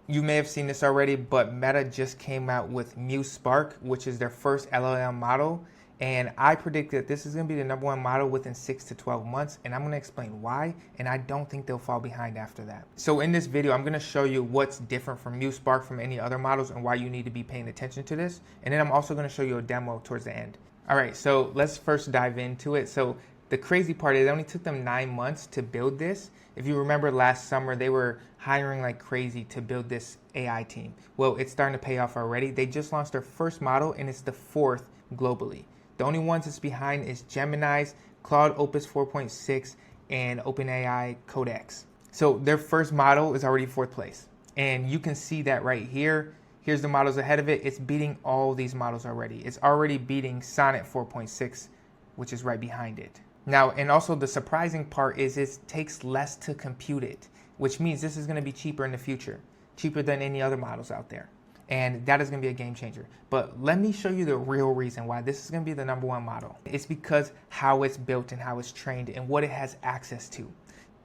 You may have seen this already, but Meta just came out with Muse Spark, which is their first LLM model. And I predict that this is going to be the #1 model within 6 to 12 months. And I'm going to explain why. And I don't think they'll fall behind after that. So in this video, I'm going to show you what's different from Muse Spark from any other models and why you need to be paying attention to this. And then I'm also going to show you a demo towards the end. All right, so let's first dive into it. So the crazy part is it only took them 9 months to build this. If you remember last summer, they were hiring like crazy to build this AI team. Well, it's starting to pay off already. They just launched their first model and it's the 4th globally. The only ones that's behind is Gemini's, Claude Opus 4.6, and OpenAI Codex. So their first model is already 4th place. And you can see that right here. Here's the models ahead of it. It's beating all these models already. It's already beating Sonnet 4.6, which is right behind it. Now, and also the surprising part is it takes less to compute it, which means this is going to be cheaper in the future, cheaper than any other models out there. And that is going to be a game changer. But let me show you the real reason why this is going to be the #1 model. It's because how it's built and how it's trained and what it has access to.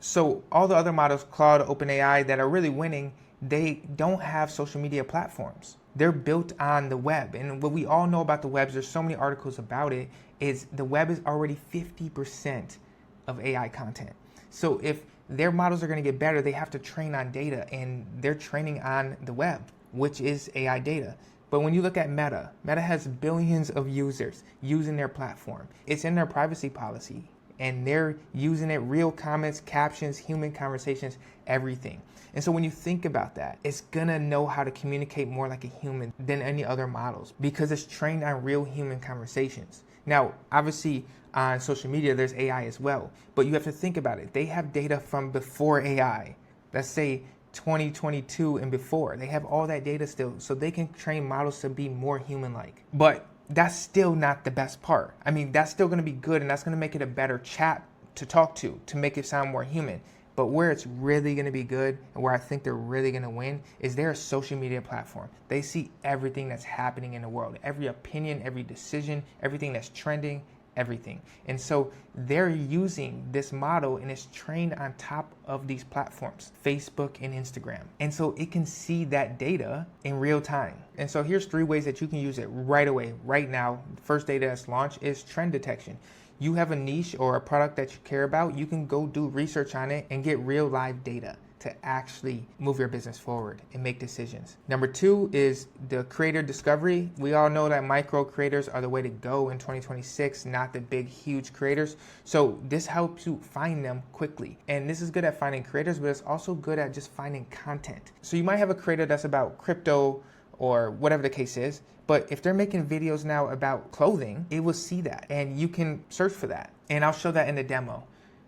So all the other models, Claude, OpenAI, that are really winning, they don't have social media platforms. They're built on the web. And what we all know about the web, there's so many articles about it, is the web is already 50% of AI content. So if their models are going to get better, they have to train on data, and they're training on the web, which is AI data. But when you look at Meta, Meta has billions of users using their platform. It's in their privacy policy, and they're using it, real comments, captions, human conversations, everything. And so when you think about that, it's gonna know how to communicate more like a human than any other models because it's trained on real human conversations. Now, obviously on social media, there's AI as well, but you have to think about it. They have data from before AI. Let's say 2022 and before. They have all that data still, so they can train models to be more human-like. But that's still not the best part. I mean, that's still gonna be good, and that's gonna make it a better chat to talk to make it sound more human. But where it's really gonna be good, and where I think they're really gonna win, is their social media platform. They see everything that's happening in the world, every opinion, every decision, everything that's trending, everything. And so they're using this model and it's trained on top of these platforms, Facebook and Instagram. And so it can see that data in real time. And so here's 3 ways that you can use it right away, right now. The first data that's launched is trend detection. You have a niche or a product that you care about, you can go do research on it and get real live data to actually move your business forward and make decisions. Number 2 is the creator discovery. We all know that micro creators are the way to go in 2026, not the big, huge creators. So this helps you find them quickly. And this is good at finding creators, but it's also good at just finding content. So you might have a creator that's about crypto or whatever the case is, but if they're making videos now about clothing, it will see that and you can search for that. And I'll show that in the demo,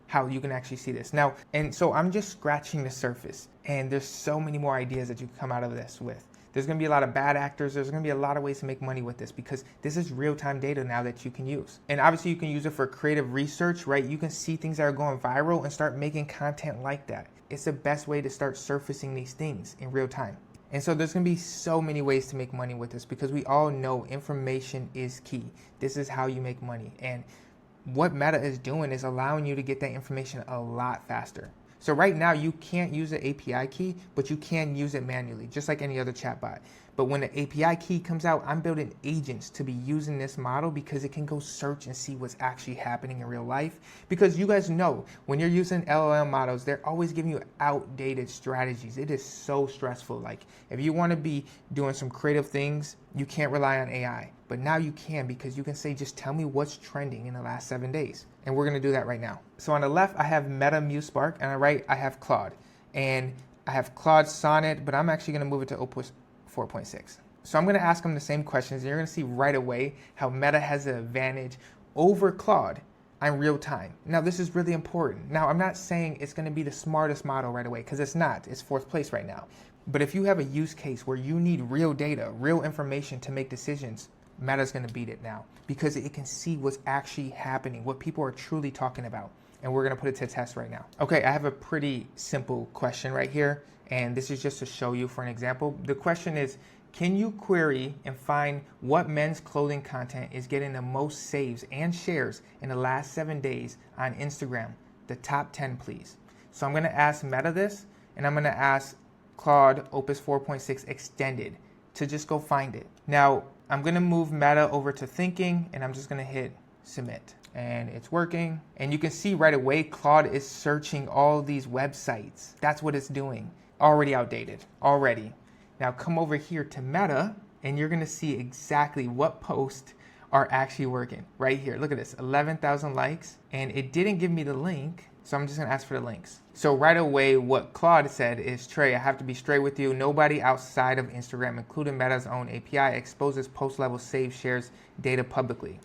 how you can actually see this. Now, and so I'm just scratching the surface, and there's so many more ideas that you can come out of this with. There's gonna be a lot of bad actors. There's gonna be a lot of ways to make money with this because this is real-time data now that you can use. And obviously you can use it for creative research, right? You can see things that are going viral and start making content like that. It's the best way to start surfacing these things in real time. And so there's gonna be so many ways to make money with this because we all know information is key. This is how you make money. And what Meta is doing is allowing you to get that information a lot faster. So right now you can't use the API key, but you can use it manually, just like any other chatbot. But when the API key comes out, I'm building agents to be using this model because it can go search and see what's actually happening in real life. Because you guys know, when you're using LLM models, they're always giving you outdated strategies. It is so stressful. Like if you want to be doing some creative things, you can't rely on AI. But now you can because you can say, just tell me what's trending in the last 7 days. And we're going to do that right now. So on the left, I have Meta Muse Spark, and on the right, I have Claude. And I have Claude Sonnet, but I'm actually going to move it to Opus 4.6. So I'm going to ask them the same questions, and you're going to see right away how Meta has an advantage over Claude on real time. Now, this is really important. Now, I'm not saying it's going to be the smartest model right away, because it's not. It's 4th place right now. But if you have a use case where you need real data, real information to make decisions, Meta's going to beat it now because it can see what's actually happening, what people are truly talking about. And we're going to put it to test right now. Okay, I have a pretty simple question right here. And this is just to show you for an example. The question is, can you query and find what men's clothing content is getting the most saves and shares in the last 7 days on Instagram? The top 10, please. So I'm going to ask Meta this, and I'm going to ask Claude Opus 4.6 extended to just go find it. Now, I'm gonna move Meta over to thinking, and I'm just gonna hit submit. And it's working. And you can see right away, Claude is searching all these websites. That's what it's doing. Already outdated, already. Now come over here to Meta, and you're gonna see exactly what posts are actually working right here. Look at this, 11,000 likes, and it didn't give me the link, so I'm just gonna ask for the links. So right away, what Claude said is, Trey, I have to be straight with you. Nobody outside of Instagram, including Meta's own API, exposes post-level save shares data publicly.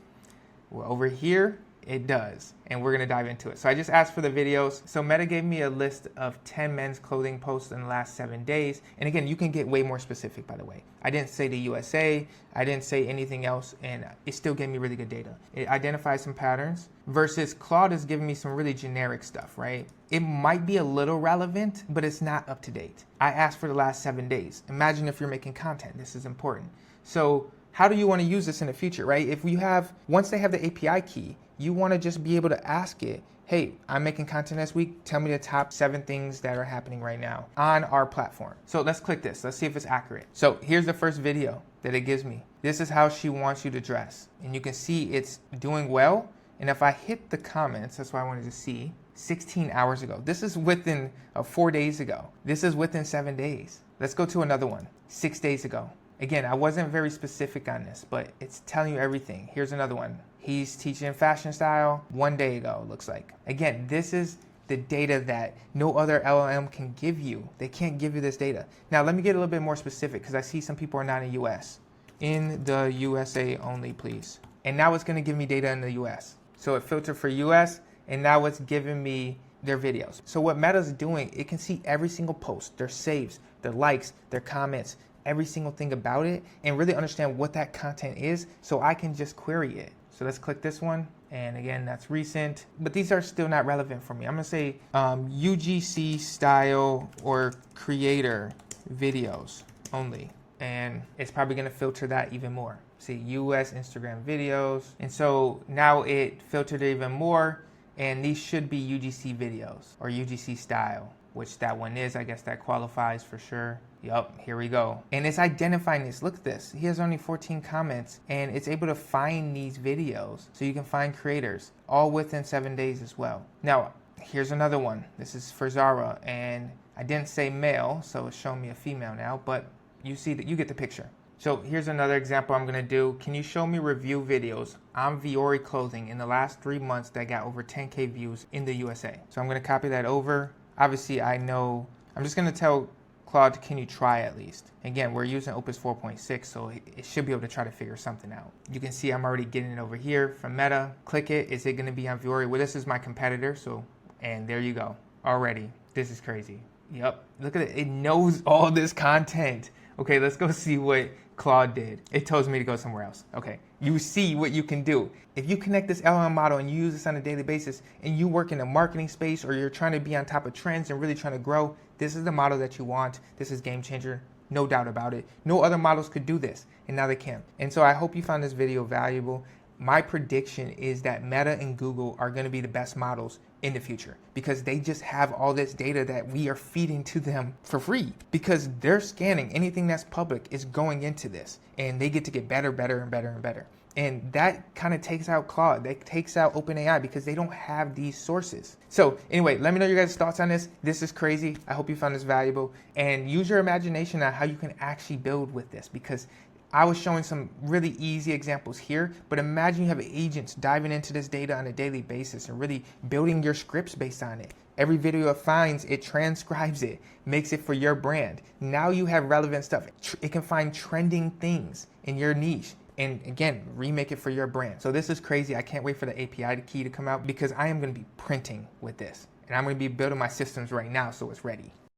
Well, over here, it does, and we're gonna dive into it. So I just asked for the videos. So Meta gave me a list of 10 men's clothing posts in the last 7 days. And again, you can get way more specific, by the way. I didn't say the USA, I didn't say anything else, and it still gave me really good data. It identifies some patterns versus Claude is giving me some really generic stuff, right? It might be a little relevant, but it's not up to date. I asked for the last 7 days. Imagine if you're making content, this is important. So how do you want to use this in the future, right? If we have, once they have the API key, you want to just be able to ask it, hey, I'm making content this week. Tell me the top 7 things that are happening right now on our platform. So let's click this. Let's see if it's accurate. So here's the first video that it gives me. This is how she wants you to dress. And you can see it's doing well. And if I hit the comments, that's what I wanted to see, 16 hours ago. This is within 4 days ago. This is within 7 days. Let's go to another one, 6 days ago. Again, I wasn't very specific on this, but it's telling you everything. Here's another one. He's teaching fashion style 1 day ago, looks like. Again, this is the data that no other LLM can give you. They can't give you this data. Now, let me get a little bit more specific because I see some people are not in the US. In the USA only, please. And now it's gonna give me data in the US. So it filtered for US, and now it's giving me their videos. So what Meta's doing, it can see every single post, their saves, their likes, their comments, every single thing about it, and really understand what that content is so I can just query it. So let's click this one. And again, that's recent, but these are still not relevant for me. I'm gonna say UGC style or creator videos only. And it's probably gonna filter that even more. See, US Instagram videos. And so now it filtered it even more, and these should be UGC videos or UGC style, which that one is. I guess that qualifies for sure. Yup, here we go. And it's identifying this. Look at this. He has only 14 comments, and it's able to find these videos. So you can find creators all within 7 days as well. Now, here's another one. This is for Zara, and I didn't say male, so it's showing me a female now, but you see that you get the picture. So here's another example I'm gonna do. Can you show me review videos on Viore clothing in the last 3 months that got over 10K views in the USA? So I'm gonna copy that over. Obviously, I know, I'm just gonna tell Claude, can you try at least? Again, we're using Opus 4.6, so it should be able to try to figure something out. You can see I'm already getting it over here from Meta. Click it. Is it going to be on Viore? Well, this is my competitor, so, and there you go. Already. This is crazy. Yep. Look at it. It knows all this content. Okay, let's go see what Claude did. It tells me to go somewhere else. Okay, you see what you can do. If you connect this LLM model and you use this on a daily basis and you work in a marketing space or you're trying to be on top of trends and really trying to grow, this is the model that you want. This is game changer, no doubt about it. No other models could do this, and now they can. And so I hope you found this video valuable. My prediction is that Meta and Google are going to be the best models in the future because they just have all this data that we are feeding to them for free because they're scanning anything that's public is going into this, and they get to get better, better, and better, and better. And that kind of takes out Claude. That takes out OpenAI because they don't have these sources. So anyway, let me know your guys' thoughts on this. This is crazy. I hope you found this valuable, and use your imagination on how you can actually build with this because I was showing some really easy examples here, but imagine you have agents diving into this data on a daily basis and really building your scripts based on it. Every video it finds, it transcribes it, makes it for your brand. Now you have relevant stuff. It can find trending things in your niche. And again, remake it for your brand. So this is crazy. I can't wait for the API key to come out because I am going to be printing with this. And I'm going to be building my systems right now so it's ready.